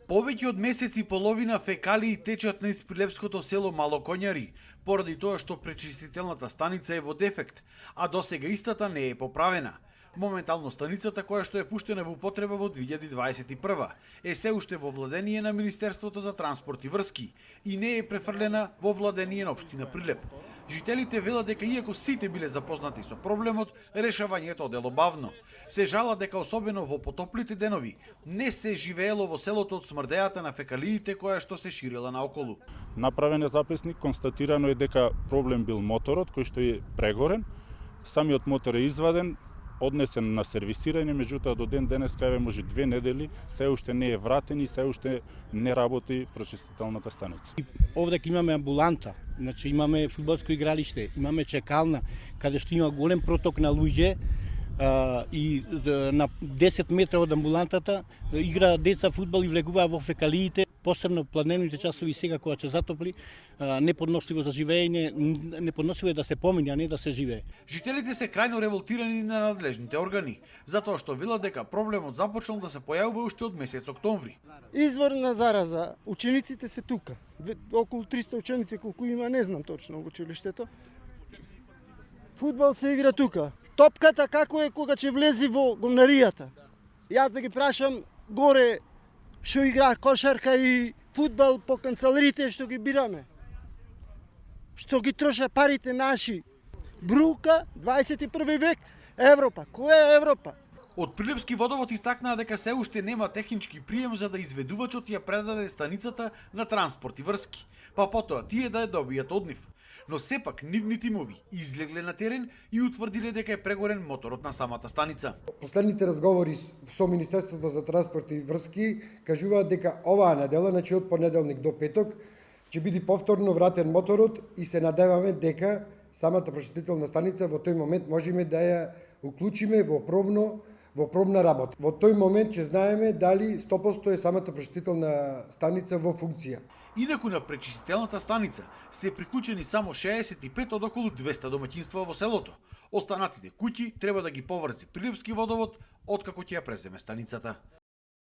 Повеќе од месец и половина фекалии течат низ прилепското село Малокоњари, поради тоа што пречистителната станица е во дефект, а досега истата не е поправена. Моментално станицата, која што е пуштена во употреба во 2021, е се уште во владение на Министерството за транспорт и врски и не е префрлена во владение на општина Прилеп. Жителите велат дека иако сите биле запознати со проблемот, решавањето одело бавно. Се жала дека особено во потоплите денови не се живеело во селото од смрдејата на фекалиите која што се ширила наоколу. Направен е записник, констатирано е дека проблем бил моторот кој што е прегорен. Самиот мотор е изваден, однесен на сервисирање, меѓутоа до ден денеска еве може 2 недели се уште не е вратен и се уште не работи прочистителната станица. Овде имаме амбуланта, значи имаме фудбалско игралиште, имаме чекална каде што има голем проток на луѓе и на 10 метра од амбулантата играат деца фудбал и влегуваат во фекалиите. Посебно пладневните часови сега кога ќе затопли, неподносливо за живење, неподносливо е да се помине, а не да се живее. Жителите се крајно револтирани на надлежните органи, затоа што велат дека проблемот започнал да се појавува уште од месец октомври. Извор на зараза, учениците се тука. Околу 300 ученици колку има, не знам точно во училиштето. Фудбал се игра тука. Топката како е кога ќе влези во гомнаријата? Јас да ги прашам горе што игра кошарка и фудбал по канцеларите што ги бираме. Што ги троша парите наши. Брука, 21 век, Европа. Која е Европа? Од Прилепски водовод истакнаа дека се уште нема технички прием за да изведувачот ја предаде станицата на транспорт и врски, па потоа тие да ја добијат од нив. Но сепак нивни тимови излегле на терен и утврдиле дека е прегорен моторот на самата станица. Последните разговори со Министерството за транспорт и врски кажуваат дека оваа недела, значи од понеделник до петок, ќе биде повторно вратен моторот и се надеваме дека самата прочистителна станица во тој момент можеме да ја уклучиме во пробна работа. Во тој момент ќе знаеме дали 100% е самата прочистителна станица во функција. Инаку на пречистителната станица се приклучени само 65 од околу 200 домаќинства во селото. Останатите куќи треба да ги поврзи Прилепски водовод откако ќе ја преземе станицата.